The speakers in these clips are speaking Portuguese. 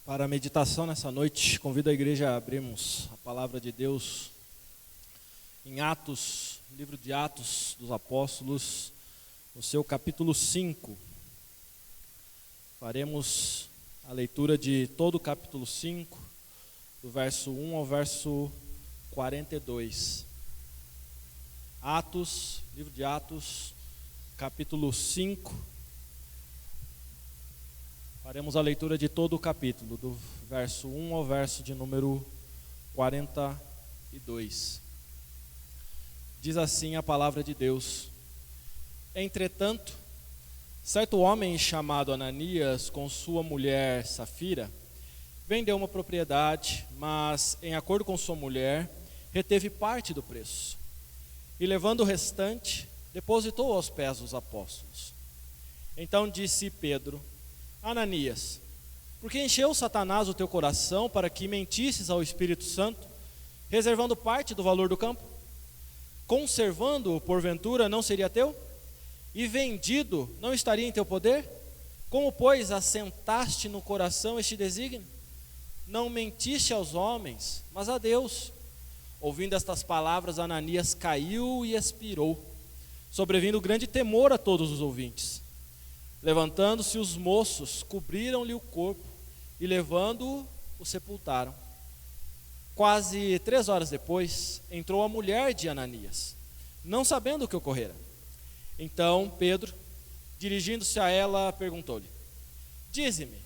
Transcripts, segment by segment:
Para a meditação nessa noite, convido a igreja a abrirmos a palavra de Deus em Atos, livro de Atos dos Apóstolos, no seu capítulo 5. Faremos a leitura de todo o capítulo 5, do verso 1 ao verso 42. Atos, livro de Atos, capítulo 5. Faremos a leitura de todo o capítulo, do verso 1 ao verso de número 42. Diz assim a palavra de Deus: Entretanto, certo homem chamado Ananias, com sua mulher Safira, vendeu uma propriedade, mas, em acordo com sua mulher, reteve parte do preço. E, levando o restante, depositou aos pés dos apóstolos. Então disse Pedro: Ananias, por que encheu Satanás o teu coração para que mentisses ao Espírito Santo, reservando parte do valor do campo? Conservando-o, porventura, não seria teu? E vendido, não estaria em teu poder? Como, pois, assentaste no coração este desígnio? Não mentiste aos homens, mas a Deus. Ouvindo estas palavras, Ananias caiu e expirou, sobrevindo grande temor a todos os ouvintes. Levantando-se os moços, cobriram-lhe o corpo e, levando-o, o sepultaram. Quase 3 horas depois, entrou a mulher de Ananias, não sabendo o que ocorrera. Então Pedro, dirigindo-se a ela, perguntou-lhe: Dize-me,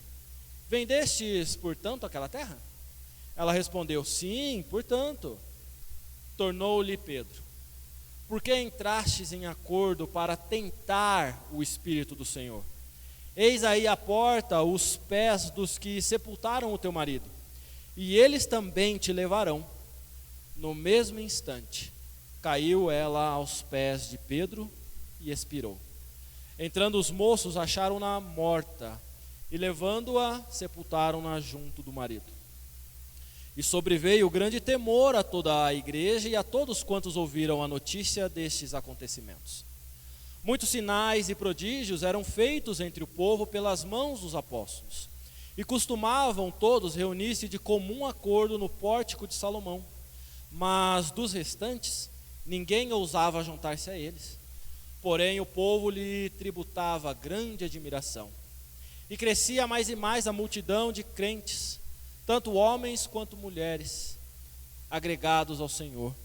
vendestes, portanto, aquela terra? Ela respondeu: Sim, portanto. Tornou-lhe Pedro: Por que entrastes em acordo para tentar o Espírito do Senhor? Eis aí à porta os pés dos que sepultaram o teu marido, e eles também te levarão. No mesmo instante, caiu ela aos pés de Pedro e expirou. Entrando os moços, acharam-na morta, e levando-a, sepultaram-na junto do marido. E sobreveio grande temor a toda a igreja e a todos quantos ouviram a notícia destes acontecimentos. Muitos sinais e prodígios eram feitos entre o povo pelas mãos dos apóstolos, e costumavam todos reunir-se de comum acordo no pórtico de Salomão. Mas dos restantes, ninguém ousava juntar-se a eles. Porém, o povo lhe tributava grande admiração. E crescia mais e mais a multidão de crentes, tanto homens quanto mulheres, agregados ao Senhor,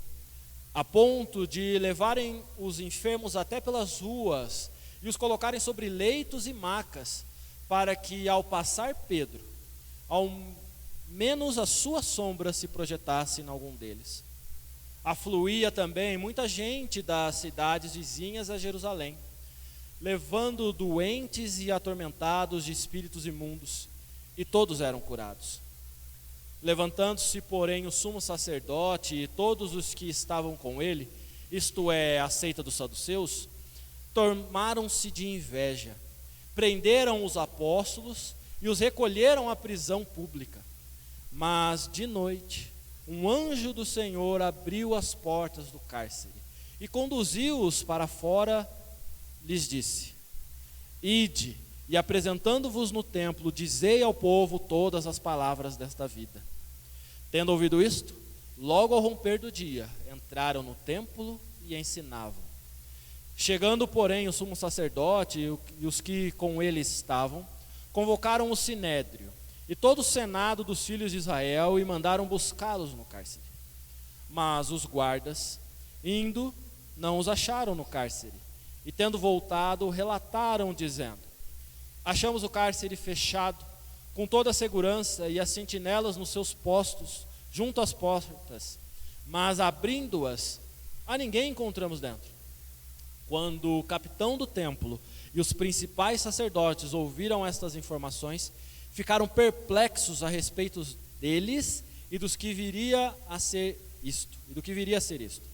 a ponto de levarem os enfermos até pelas ruas e os colocarem sobre leitos e macas, para que, ao passar Pedro, ao menos a sua sombra se projetasse em algum deles. Afluía também muita gente das cidades vizinhas a Jerusalém, levando doentes e atormentados de espíritos imundos, e todos eram curados. Levantando-se, porém, o sumo sacerdote e todos os que estavam com ele, isto é, a seita dos saduceus, tomaram-se de inveja, prenderam os apóstolos e os recolheram à prisão pública. Mas, de noite, um anjo do Senhor abriu as portas do cárcere e conduziu-os para fora, lhes disse: Ide, e apresentando-vos no templo, dizei ao povo todas as palavras desta vida. Tendo ouvido isto, logo ao romper do dia, entraram no templo e ensinavam. Chegando, porém, o sumo sacerdote e os que com ele estavam, convocaram o sinédrio e todo o senado dos filhos de Israel e mandaram buscá-los no cárcere. Mas os guardas, indo, não os acharam no cárcere, e tendo voltado, relataram, dizendo: Achamos o cárcere fechado, com toda a segurança, e as sentinelas nos seus postos, junto às portas, mas abrindo-as, a ninguém encontramos dentro. Quando o capitão do templo e os principais sacerdotes ouviram estas informações, ficaram perplexos a respeito deles e dos que viria a ser isto, e do que viria a ser isto.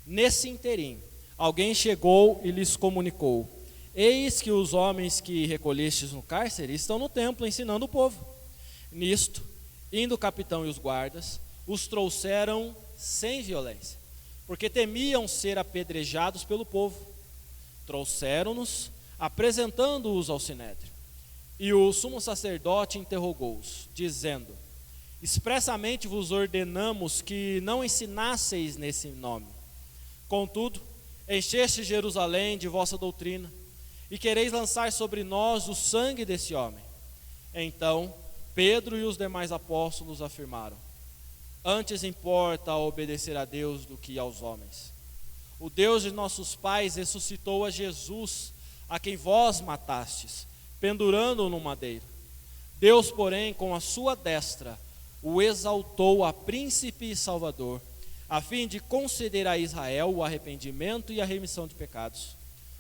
Nesse interim, alguém chegou e lhes comunicou: Eis que os homens que recolhestes no cárcere estão no templo ensinando o povo. Nisto, indo o capitão e os guardas, os trouxeram sem violência, porque temiam ser apedrejados pelo povo. Trouxeram-nos, apresentando-os ao sinédrio. E o sumo sacerdote interrogou-os, dizendo: expressamente vos ordenamos que não ensinasseis nesse nome. Contudo, encheste Jerusalém de vossa doutrina, e quereis lançar sobre nós o sangue desse homem. Então Pedro e os demais apóstolos afirmaram: antes importa obedecer a Deus do que aos homens. O Deus de nossos pais ressuscitou a Jesus, a quem vós matastes, pendurando-o no madeiro. Deus, porém, com a sua destra, o exaltou a príncipe e salvador, a fim de conceder a Israel o arrependimento e a remissão de pecados.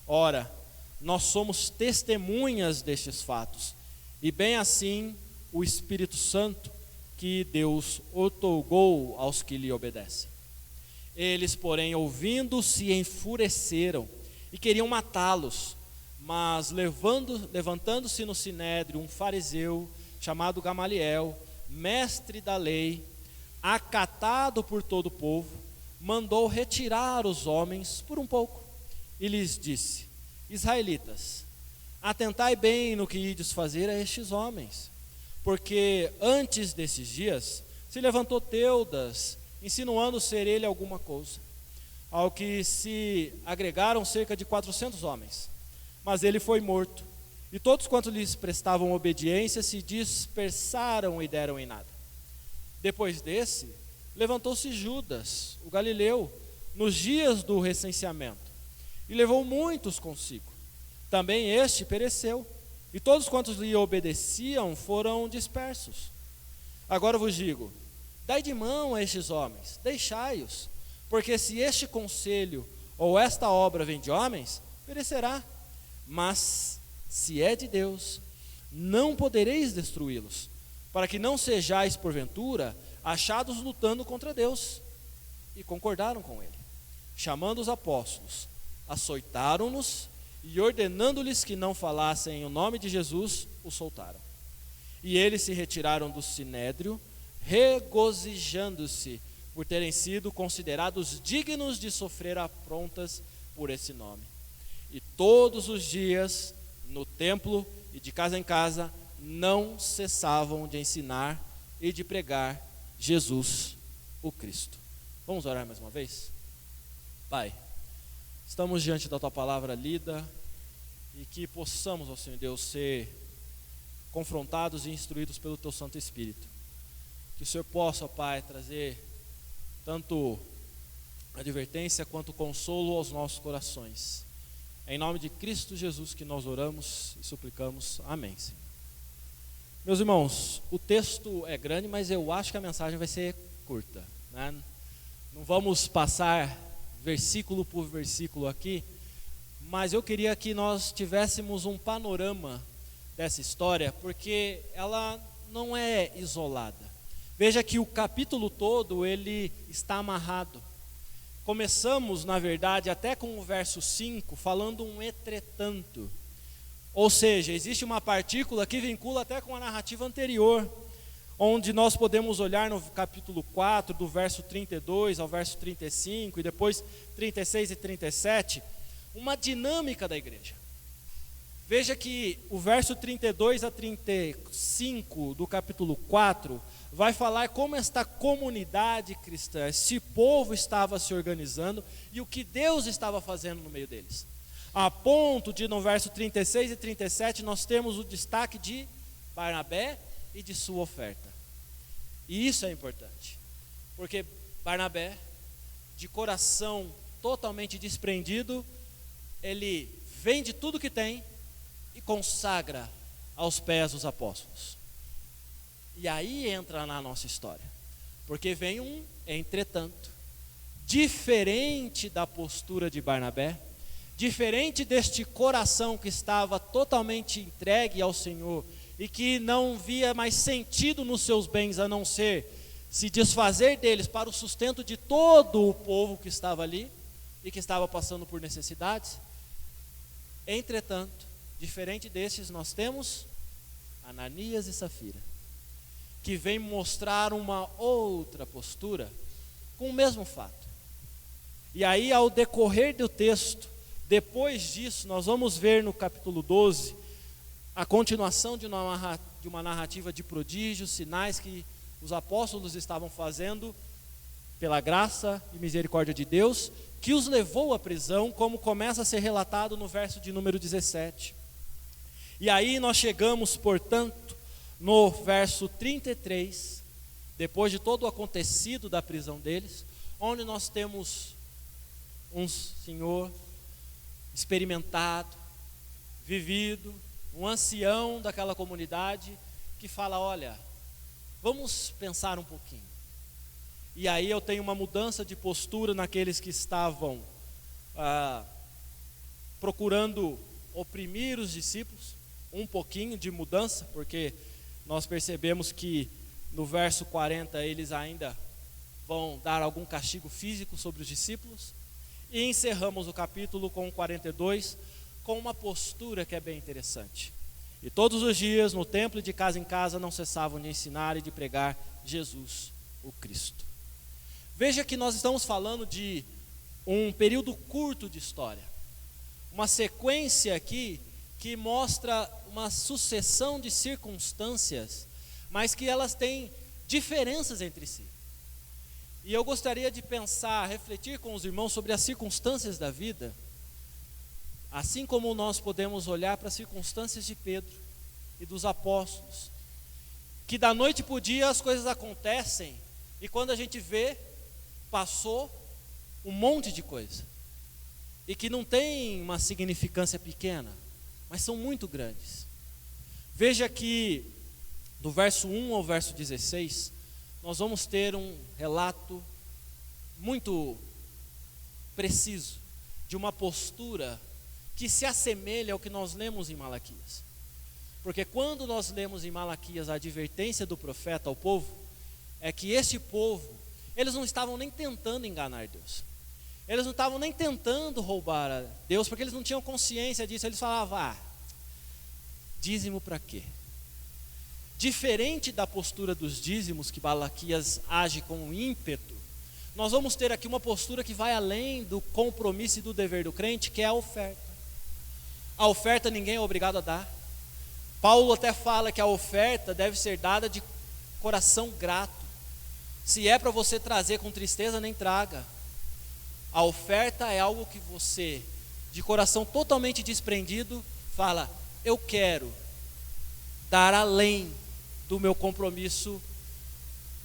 Ora, nós somos testemunhas destes fatos, e bem assim o Espírito Santo que Deus outorgou aos que lhe obedecem. Eles, porém, ouvindo, se enfureceram e queriam matá-los, mas levantando-se no sinédrio um fariseu chamado Gamaliel, mestre da lei, acatado por todo o povo, mandou retirar os homens por um pouco e lhes disse: israelitas, atentai bem no que ides fazer a estes homens, porque antes desses dias se levantou Teudas, insinuando ser ele alguma coisa, ao que se agregaram cerca de 400 homens, mas ele foi morto, e todos quantos lhes prestavam obediência se dispersaram e deram em nada. Depois desse, levantou-se Judas, o galileu, nos dias do recenseamento, e levou muitos consigo. Também este pereceu, e todos quantos lhe obedeciam foram dispersos. Agora vos digo: dai de mão a estes homens, deixai-os, porque se este conselho ou esta obra vem de homens, perecerá. Mas se é de Deus, não podereis destruí-los, para que não sejais porventura achados lutando contra Deus. E concordaram com ele. Chamando os apóstolos, açoitaram-nos e, ordenando-lhes que não falassem em o nome de Jesus, os soltaram. E eles se retiraram do sinédrio, regozijando-se por terem sido considerados dignos de sofrer afrontas por esse nome. E todos os dias, no templo e de casa em casa, não cessavam de ensinar e de pregar Jesus, o Cristo. Vamos orar mais uma vez? Pai, estamos diante da Tua palavra lida, e que possamos, ó Senhor Deus, ser confrontados e instruídos pelo Teu Santo Espírito. Que o Senhor possa, ó Pai, trazer tanto advertência quanto consolo aos nossos corações. É em nome de Cristo Jesus que nós oramos e suplicamos. Amém, Senhor. Meus irmãos, o texto é grande, mas eu acho que a mensagem vai ser curta, né? Não vamos passar versículo por versículo aqui, mas eu queria que nós tivéssemos um panorama dessa história, porque ela não é isolada. Veja que o capítulo todo ele está amarrado. Começamos, na verdade, até com o verso 5, falando um entretanto. Ou seja, existe uma partícula que vincula até com a narrativa anterior, onde nós podemos olhar no capítulo 4, do verso 32 ao verso 35, e depois 36 e 37, uma dinâmica da igreja. Veja que o verso 32 a 35 do capítulo 4 vai falar como esta comunidade cristã, esse povo estava se organizando e o que Deus estava fazendo no meio deles. A ponto de, no verso 36 e 37, nós temos o destaque de Barnabé e de sua oferta. E isso é importante, porque Barnabé, de coração totalmente desprendido, ele vende tudo que tem e consagra aos pés dos apóstolos. E aí entra na nossa história, porque vem um entretanto, diferente da postura de Barnabé, diferente deste coração que estava totalmente entregue ao Senhor e que não via mais sentido nos seus bens a não ser se desfazer deles para o sustento de todo o povo que estava ali e que estava passando por necessidades. Entretanto, diferente desses, nós temos Ananias e Safira, que vem mostrar uma outra postura com o mesmo fato. E aí, ao decorrer do texto, depois disso, nós vamos ver no capítulo 12, a continuação de uma narrativa de prodígios, sinais que os apóstolos estavam fazendo pela graça e misericórdia de Deus, que os levou à prisão, como começa a ser relatado no verso de número 17. E aí nós chegamos, portanto, no verso 33, depois de todo o acontecido da prisão deles, onde nós temos um senhor experimentado, vivido, um ancião daquela comunidade, que fala: olha, vamos pensar um pouquinho. E aí eu tenho uma mudança de postura naqueles que estavam procurando oprimir os discípulos, um pouquinho de mudança, porque nós percebemos que no verso 40 eles ainda vão dar algum castigo físico sobre os discípulos. E encerramos o capítulo com 42, com uma postura que é bem interessante. E todos os dias, no templo e de casa em casa, não cessavam de ensinar e de pregar Jesus, o Cristo. Veja que nós estamos falando de um período curto de história, uma sequência aqui que mostra uma sucessão de circunstâncias, mas que elas têm diferenças entre si. E eu gostaria de pensar, refletir com os irmãos sobre as circunstâncias da vida, assim como nós podemos olhar para as circunstâncias de Pedro e dos apóstolos, que da noite para o dia as coisas acontecem, e quando a gente vê, passou um monte de coisa, e que não tem uma significância pequena, mas são muito grandes. Veja que do verso 1 ao verso 16, nós vamos ter um relato muito preciso de uma postura que se assemelha ao que nós lemos em Malaquias. Porque quando nós lemos em Malaquias a advertência do profeta ao povo, é que este povo, eles não estavam nem tentando enganar Deus. Eles não estavam nem tentando roubar a Deus, porque eles não tinham consciência disso. Eles falavam: dízimo para quê? Diferente da postura dos dízimos, que Malaquias age com ímpeto, nós vamos ter aqui uma postura que vai além do compromisso e do dever do crente, que é a oferta. A oferta ninguém é obrigado a dar. Paulo até fala que a oferta deve ser dada de coração grato. Se é para você trazer com tristeza, nem traga. A oferta é algo que você, de coração totalmente desprendido, fala: eu quero dar além do meu compromisso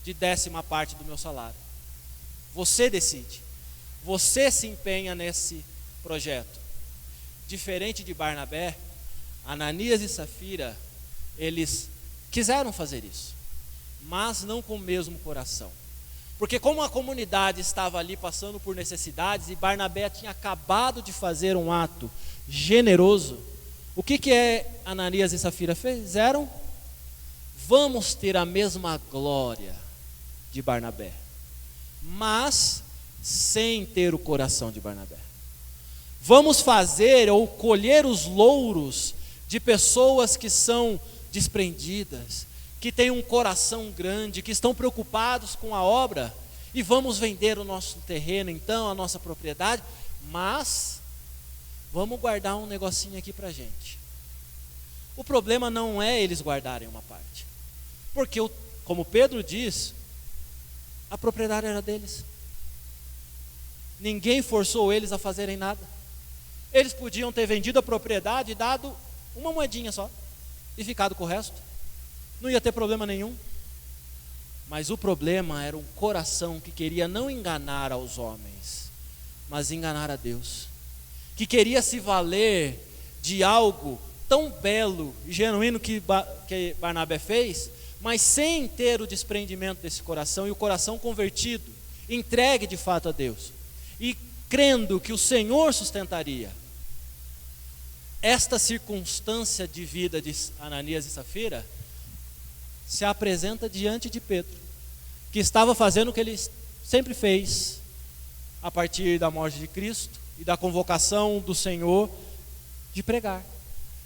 de 10ª parte do meu salário. Você decide, você se empenha nesse projeto. Diferente de Barnabé, Ananias e Safira, eles quiseram fazer isso, mas não com o mesmo coração. Porque como a comunidade estava ali passando por necessidades, e Barnabé tinha acabado de fazer um ato generoso, o que Ananias e Safira fizeram? Vamos ter a mesma glória de Barnabé, mas sem ter o coração de Barnabé. Vamos fazer ou colher os louros de pessoas que são desprendidas, que têm um coração grande, que estão preocupados com a obra, e vamos vender o nosso terreno, então, a nossa propriedade, mas vamos guardar um negocinho aqui para a gente. O problema não é eles guardarem uma parte, porque, como Pedro diz, a propriedade era deles. Ninguém forçou eles a fazerem nada. Eles podiam ter vendido a propriedade e dado uma moedinha só e ficado com o resto. Não ia ter problema nenhum. Mas o problema era um coração que queria não enganar aos homens, mas enganar a Deus, que queria se valer de algo tão belo e genuíno que Barnabé fez, mas sem ter o desprendimento desse coração, e o coração convertido, entregue de fato a Deus, e crendo que o Senhor sustentaria. Esta circunstância de vida de Ananias e Safira se apresenta diante de Pedro, que estava fazendo o que ele sempre fez a partir da morte de Cristo e da convocação do Senhor de pregar.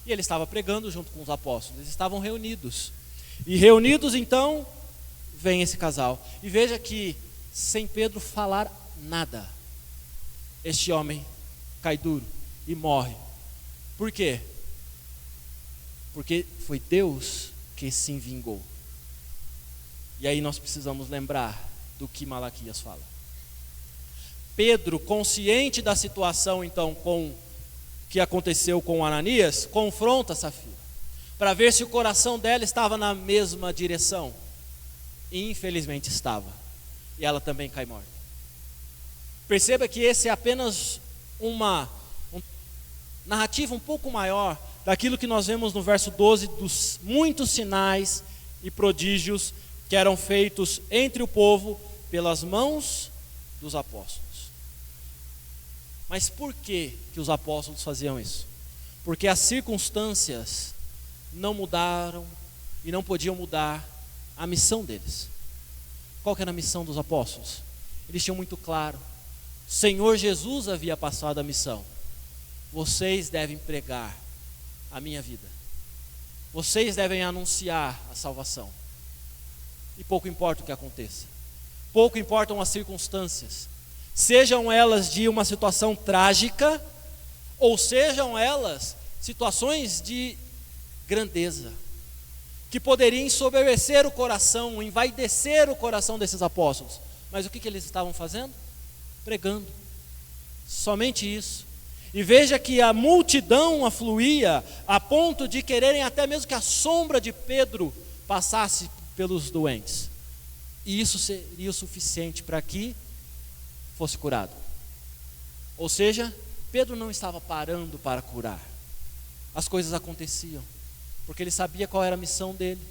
E ele estava pregando junto com os apóstolos, eles estavam reunidos. E reunidos então, vem esse casal. E veja que, sem Pedro falar nada, este homem cai duro e morre. Por quê? Porque foi Deus que se vingou. E aí nós precisamos lembrar do que Malaquias fala. Pedro, consciente da situação então que aconteceu com Ananias, confronta Safira para ver se o coração dela estava na mesma direção. E infelizmente estava. E ela também cai morta. Perceba que esse é apenas uma narrativa um pouco maior daquilo que nós vemos no verso 12, dos muitos sinais e prodígios que eram feitos entre o povo pelas mãos dos apóstolos. Mas por que os apóstolos faziam isso? Porque as circunstâncias não mudaram e não podiam mudar a missão deles. Qual que era a missão dos apóstolos? Eles tinham muito claro. O Senhor Jesus havia passado a missão. Vocês devem pregar a minha vida. Vocês devem anunciar a salvação. E pouco importa o que aconteça. Pouco importam as circunstâncias. Sejam elas de uma situação trágica, ou sejam elas situações de grandeza, que poderiam ensoberbecer o coração, envaidecer o coração desses apóstolos. Mas o que eles estavam fazendo? Pregando. Somente isso. E veja que a multidão afluía a ponto de quererem até mesmo que a sombra de Pedro passasse pelos doentes. E isso seria o suficiente para que fosse curado. Ou seja, Pedro não estava parando para curar. As coisas aconteciam, porque ele sabia qual era a missão dele.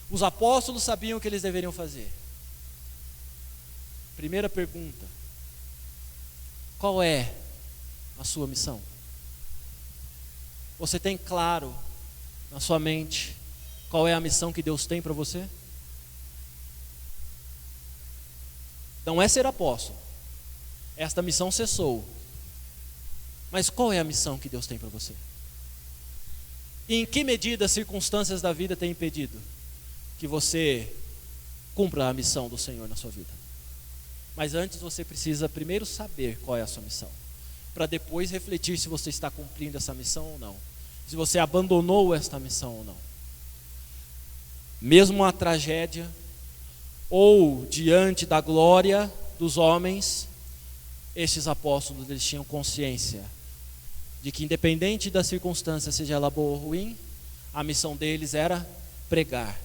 Os apóstolos sabiam o que eles deveriam fazer. Primeira pergunta: qual é a sua missão? Você tem claro na sua mente qual é a missão que Deus tem para você? Não é ser apóstolo. Esta missão cessou. Mas qual é a missão que Deus tem para você? E em que medida as circunstâncias da vida têm impedido que você cumpra a missão do Senhor na sua vida? Mas antes você precisa primeiro saber qual é a sua missão, para depois refletir se você está cumprindo essa missão ou não, se você abandonou esta missão ou não. Mesmo a tragédia, ou diante da glória dos homens, estes apóstolos, eles tinham consciência de que independente da circunstância, seja ela boa ou ruim, a missão deles era pregar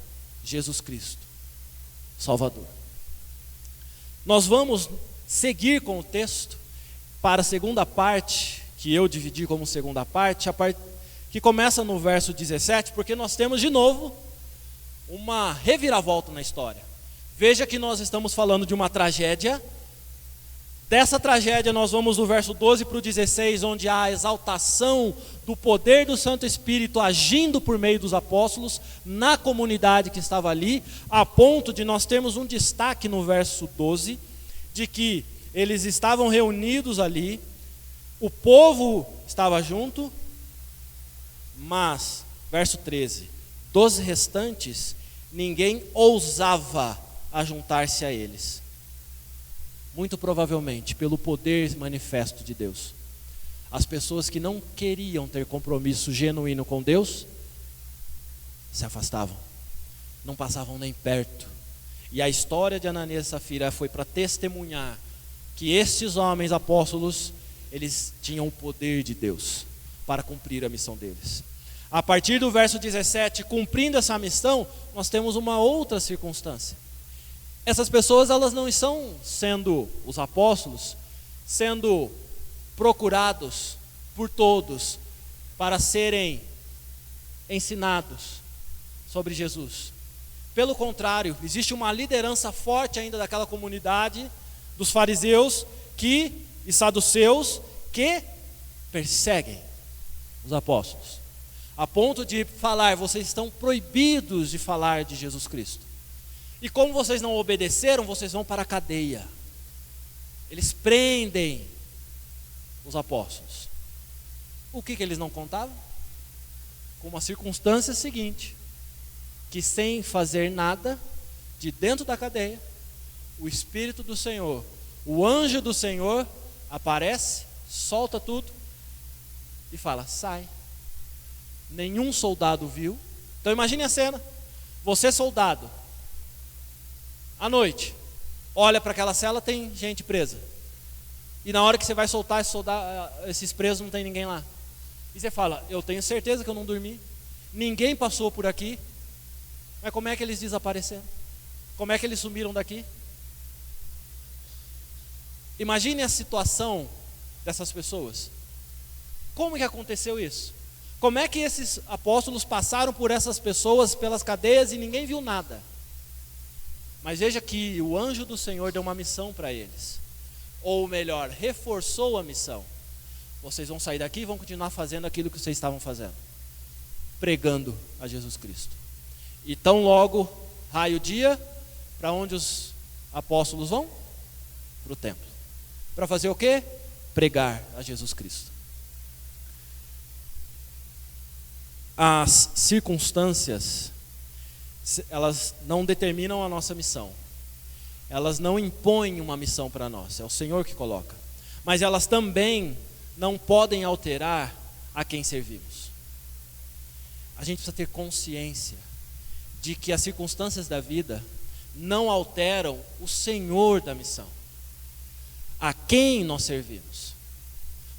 Jesus Cristo, Salvador. Nós vamos seguir com o texto para a segunda parte, que eu dividi como segunda parte, que começa no verso 17, porque nós temos de novo uma reviravolta na história. Veja que nós estamos falando de uma tragédia. Dessa tragédia nós vamos do verso 12 para o 16, onde há a exaltação do poder do Santo Espírito agindo por meio dos apóstolos na comunidade que estava ali, a ponto de nós termos um destaque no verso 12, de que eles estavam reunidos ali, o povo estava junto, mas, verso 13, dos restantes, ninguém ousava ajuntar-se a eles. Muito provavelmente pelo poder manifesto de Deus. As pessoas que não queriam ter compromisso genuíno com Deus se afastavam, não passavam nem perto. E a história de Ananias e Safira foi para testemunhar que esses homens apóstolos, eles tinham o poder de Deus para cumprir a missão deles. A partir do verso 17, cumprindo essa missão, nós temos uma outra circunstância. Essas pessoas, elas não estão sendo, os apóstolos, sendo procurados por todos para serem ensinados sobre Jesus. Pelo contrário, existe uma liderança forte ainda daquela comunidade dos fariseus e saduceus que perseguem os apóstolos, a ponto de falar: vocês estão proibidos de falar de Jesus Cristo. E como vocês não obedeceram, vocês vão para a cadeia. Eles prendem os apóstolos. O que eles não contavam? Com uma circunstância seguinte: que sem fazer nada, de dentro da cadeia, o Espírito do Senhor, o anjo do Senhor aparece, solta tudo e fala: sai. Nenhum soldado viu, Então imagine a cena, você soldado, à noite, olha para aquela cela, tem gente presa. E na hora que você vai soltar esses presos, não tem ninguém lá. E você fala, eu tenho certeza que eu não dormi, ninguém passou por aqui, mas como é que eles desapareceram? Como é que eles sumiram daqui? Imagine a situação dessas pessoas. Como que aconteceu isso? Como é que esses apóstolos passaram por essas pessoas, pelas cadeias e ninguém viu nada? Mas veja que o anjo do Senhor deu uma missão para eles. Ou melhor, reforçou a missão. Vocês vão sair daqui e vão continuar fazendo aquilo que vocês estavam fazendo. Pregando a Jesus Cristo. E tão logo raio o dia, para onde os apóstolos vão? Para o templo. Para fazer o quê? Pregar a Jesus Cristo. As circunstâncias, elas não determinam a nossa missão. Elas não impõem uma missão para nós, é o Senhor que coloca. Mas elas também não podem alterar a quem servimos. A gente precisa ter consciência de que as circunstâncias da vida não alteram o Senhor da missão, a quem nós servimos.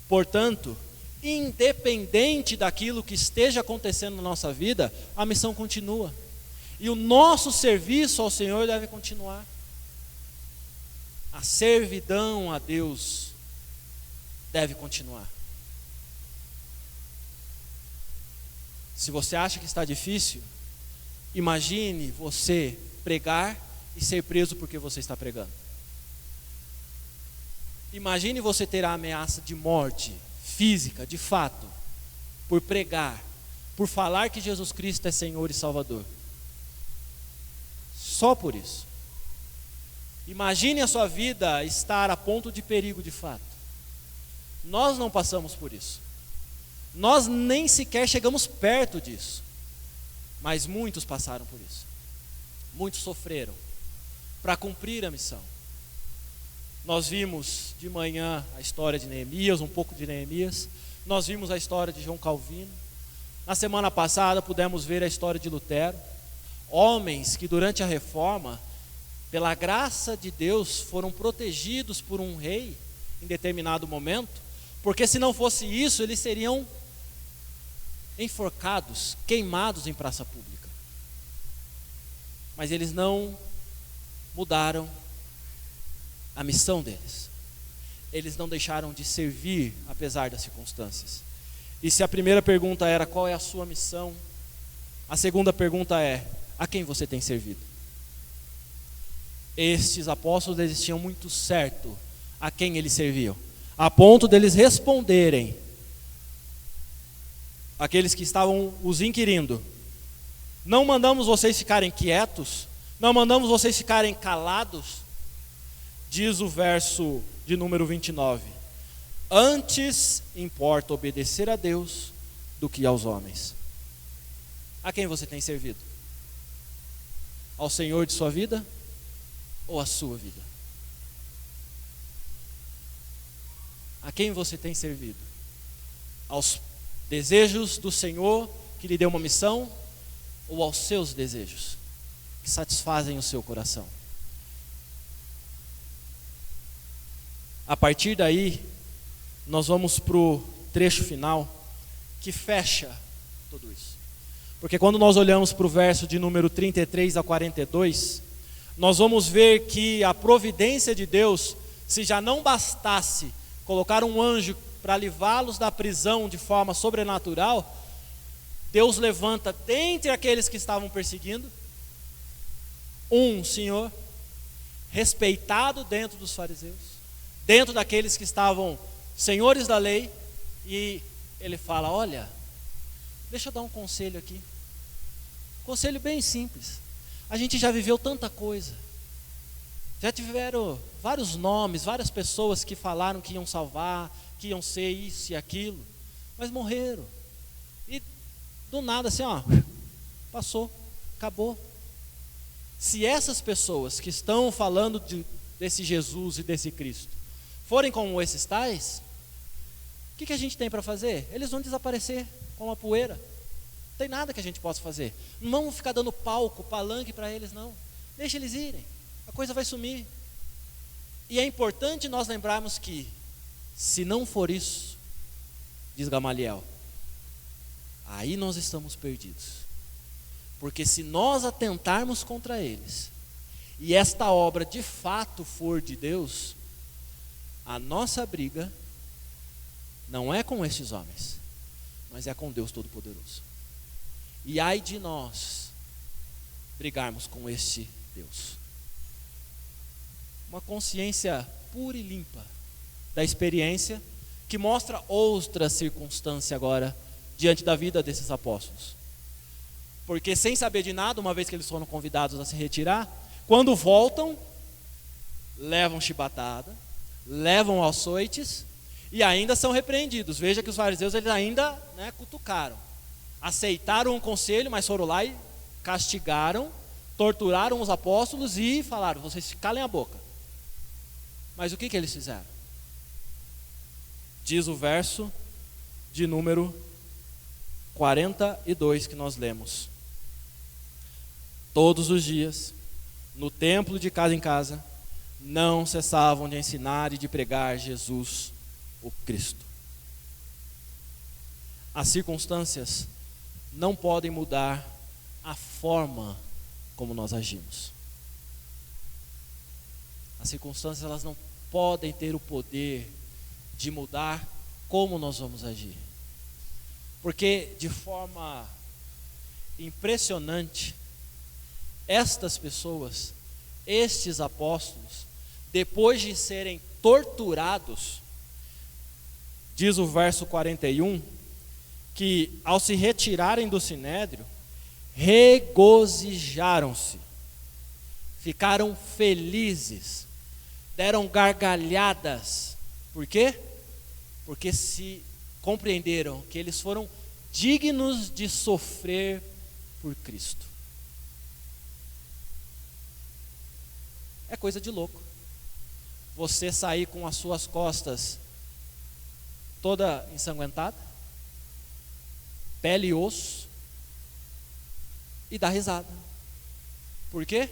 Portanto, independente daquilo que esteja acontecendo na nossa vida, a missão continua. E o nosso serviço ao Senhor deve continuar. A servidão a Deus deve continuar. Se você acha que está difícil, imagine você pregar e ser preso porque você está pregando. Imagine você ter a ameaça de morte física, de fato, por pregar, por falar que Jesus Cristo é Senhor e Salvador. Só por isso. Imagine a sua vida estar a ponto de perigo de fato. Nós não passamos por isso. Nós nem sequer chegamos perto disso. Mas muitos passaram por isso. Muitos sofreram para cumprir a missão. Nós vimos de manhã a história de Neemias, um pouco de Neemias. Nós vimos a história de João Calvino. Na semana passada pudemos ver a história de Lutero. Homens que durante a reforma, pela graça de Deus, foram protegidos por um rei em determinado momento, porque se não fosse isso, eles seriam enforcados, queimados em praça pública. Mas eles não mudaram a missão deles. Eles não deixaram de servir apesar das circunstâncias. E se a primeira pergunta era qual é a sua missão, a segunda pergunta é: a quem você tem servido? Estes apóstolos, eles tinham muito certo a quem eles serviam, a ponto deles responderem aqueles que estavam os inquirindo: não mandamos vocês ficarem quietos, não mandamos vocês ficarem calados. Diz o verso de número 29, antes importa obedecer a Deus do que aos homens. A quem você tem servido? Ao Senhor de sua vida ou à sua vida? A quem você tem servido? Aos desejos do Senhor que lhe deu uma missão ou aos seus desejos que satisfazem o seu coração? A partir daí, nós vamos para o trecho final que fecha tudo isso. Porque quando nós olhamos para o verso de número 33 a 42, nós vamos ver que a providência de Deus, se já não bastasse colocar um anjo para livrá-los da prisão de forma sobrenatural, Deus levanta dentre aqueles que estavam perseguindo um senhor respeitado dentro dos fariseus, dentro daqueles que estavam senhores da lei, e ele fala: olha, deixa eu dar um conselho aqui, conselho bem simples. A gente já viveu tanta coisa, já tiveram vários nomes, várias pessoas que falaram que iam salvar, que iam ser isso e aquilo, mas morreram, e do nada assim, passou, acabou. Se essas pessoas que estão falando desse Jesus e desse Cristo forem como esses tais, o que a gente tem para fazer? Eles vão desaparecer como a poeira. Não tem nada que a gente possa fazer. Não vamos ficar dando palco, palanque para eles, não. Deixa eles irem, a coisa vai sumir. E é importante nós lembrarmos que, se não for isso, diz Gamaliel, aí nós estamos perdidos. Porque se nós atentarmos contra eles, e esta obra de fato for de Deus, a nossa briga não é com estes homens, mas é com Deus Todo-Poderoso. E ai de nós brigarmos com este Deus. Uma consciência pura e limpa da experiência, que mostra outra circunstância agora diante da vida desses apóstolos. Porque sem saber de nada, uma vez que eles foram convidados a se retirar, quando voltam, levam chibatada, levam açoites e ainda são repreendidos. Veja que os fariseus eles ainda cutucaram, aceitaram o conselho, mas foram lá e castigaram, torturaram os apóstolos e falaram: vocês calem a boca. Mas o que eles fizeram? Diz o verso de número 42 que nós lemos: todos os dias, no templo de casa em casa, não cessavam de ensinar e de pregar Jesus, o Cristo. As circunstâncias não podem mudar a forma como nós agimos. As circunstâncias elas não podem ter o poder de mudar como nós vamos agir. Porque de forma impressionante, estas pessoas, estes apóstolos, depois de serem torturados, diz o verso 41, que ao se retirarem do sinédrio, regozijaram-se, ficaram felizes, deram gargalhadas. Por quê? Porque se compreenderam que eles foram dignos de sofrer por Cristo. É coisa de louco você sair com as suas costas toda ensanguentada, pele e osso, e dar risada. Por quê?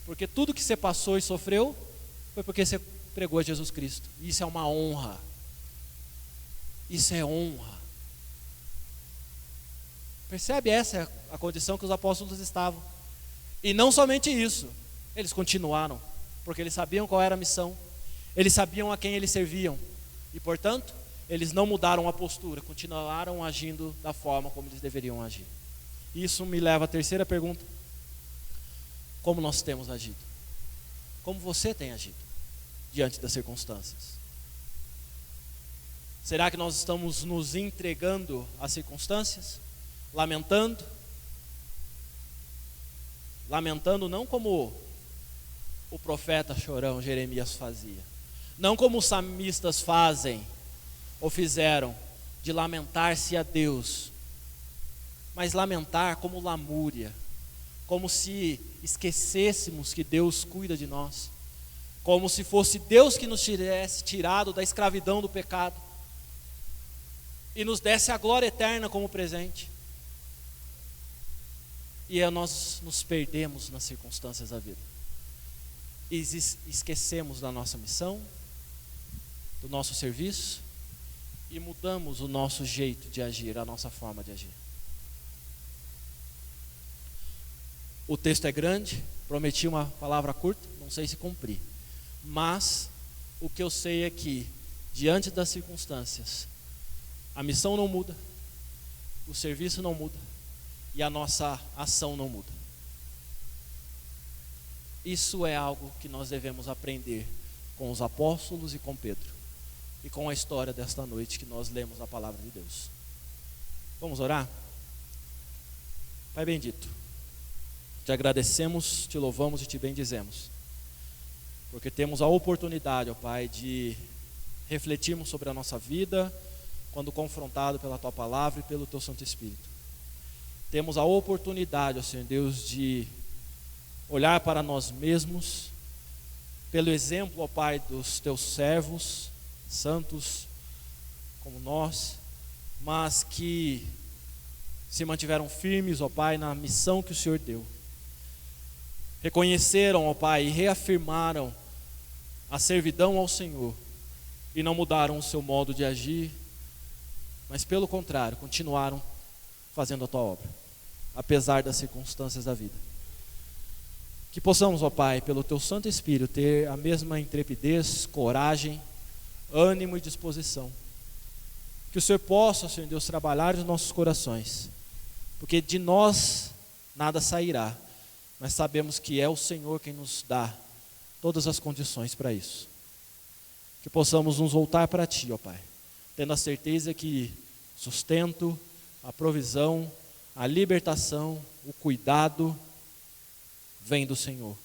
Porque tudo que você passou e sofreu foi porque você pregou a Jesus Cristo. Isso é uma honra. Isso é honra. Percebe? Essa é a condição que os apóstolos estavam. E não somente isso, eles continuaram, porque eles sabiam qual era a missão, eles sabiam a quem eles serviam, e portanto, eles não mudaram a postura, continuaram agindo da forma como eles deveriam agir. Isso me leva à terceira pergunta: como nós temos agido? Como você tem agido diante das circunstâncias? Será que nós estamos nos entregando às circunstâncias? Lamentando não como o profeta chorão Jeremias fazia, não como os salmistas fazem ou fizeram, de lamentar-se a Deus, mas lamentar como lamúria, como se esquecêssemos que Deus cuida de nós, como se fosse Deus que nos tivesse tirado da escravidão do pecado e nos desse a glória eterna como presente. E nós nos perdemos nas circunstâncias da vida e esquecemos da nossa missão, do nosso serviço, e mudamos o nosso jeito de agir, a nossa forma de agir. O texto é grande, prometi uma palavra curta, não sei se cumpri, mas o que eu sei é que, diante das circunstâncias, a missão não muda, o serviço não muda e a nossa ação não muda. Isso é algo que nós devemos aprender com os apóstolos e com Pedro, e com a história desta noite que nós lemos a palavra de Deus. Vamos orar? Pai bendito, te agradecemos, te louvamos e te bendizemos, porque temos a oportunidade, ó Pai, de refletirmos sobre a nossa vida quando confrontado pela Tua palavra e pelo Teu Santo Espírito. Temos a oportunidade, ó Senhor Deus, de olhar para nós mesmos, pelo exemplo, ó Pai, dos Teus servos santos como nós, mas que se mantiveram firmes, ó Pai, na missão que o Senhor deu. Reconheceram, ó Pai, e reafirmaram a servidão ao Senhor e não mudaram o seu modo de agir, mas pelo contrário, continuaram fazendo a Tua obra, apesar das circunstâncias da vida. Que possamos, ó Pai, pelo Teu Santo Espírito, ter a mesma intrepidez, coragem, ânimo e disposição. Que o Senhor possa, Senhor Deus, trabalhar nos nossos corações, porque de nós nada sairá, mas sabemos que é o Senhor quem nos dá todas as condições para isso. Que possamos nos voltar para Ti, ó Pai, tendo a certeza que sustento, a provisão, a libertação, o cuidado vem do Senhor.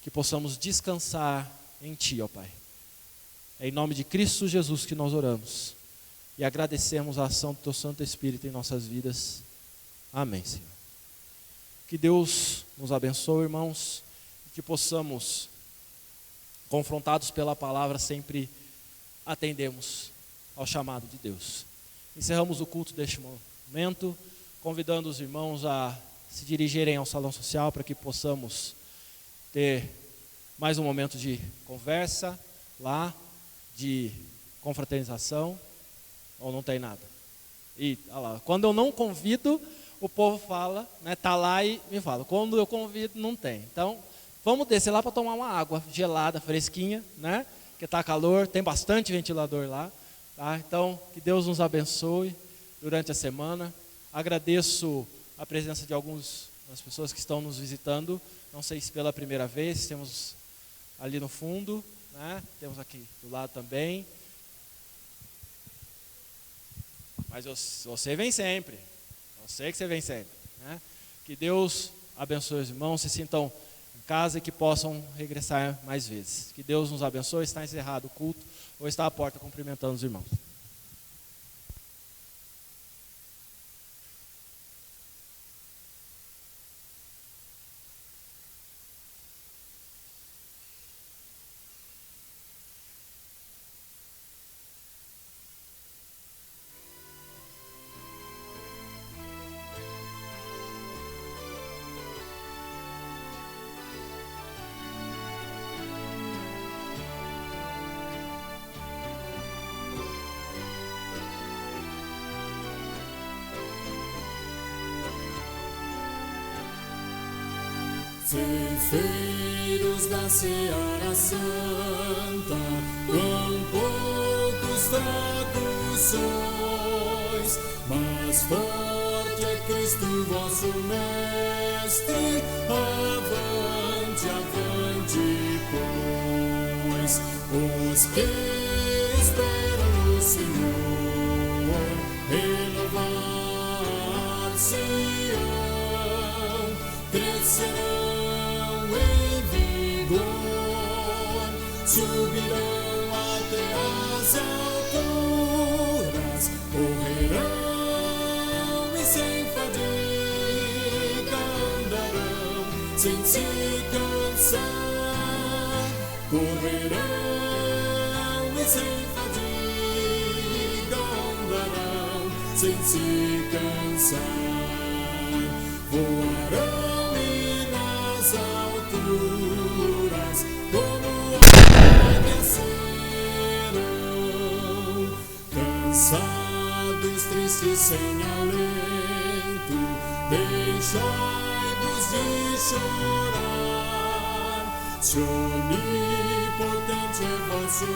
Que possamos descansar em Ti, ó Pai. É em nome de Cristo Jesus que nós oramos e agradecemos a ação do Teu Santo Espírito em nossas vidas. Amém, Senhor. Que Deus nos abençoe, irmãos, e que possamos, confrontados pela palavra, sempre atendemos ao chamado de Deus. Encerramos o culto deste momento, convidando os irmãos a se dirigirem ao salão social para que possamos ter mais um momento de conversa lá, de confraternização, ou não tem nada? E, olha lá, quando eu não convido, o povo fala, né, tá lá e me fala. Quando eu convido, não tem. Então, vamos descer lá para tomar uma água gelada, fresquinha, né? Porque está calor, tem bastante ventilador lá. Tá? Então, que Deus nos abençoe durante a semana. Agradeço a presença de algumas das pessoas que estão nos visitando. Não sei se pela primeira vez, temos ali no fundo, né? Temos aqui do lado também. Mas você vem sempre. Eu sei que você vem sempre, né? Que Deus abençoe os irmãos, se sintam em casa e que possam regressar mais vezes. Que Deus nos abençoe. Está encerrado o culto, ou está à porta cumprimentando os irmãos. Ceifeiros da seara santa, quão poucos fracos sois, mas forte é Cristo vosso Mestre. Avante, avante, pois, os que esperam no Senhor renovar-se-ão, crescerão, subirão até as alturas, correrão e sem fadiga andarão, sem se cansar. Correrão e sem fadiga andarão, sem se cansar. Voarão e nas alturas, como cansados, tristes, sem alento, deixai-vos de chorar. Se onipotente é vosso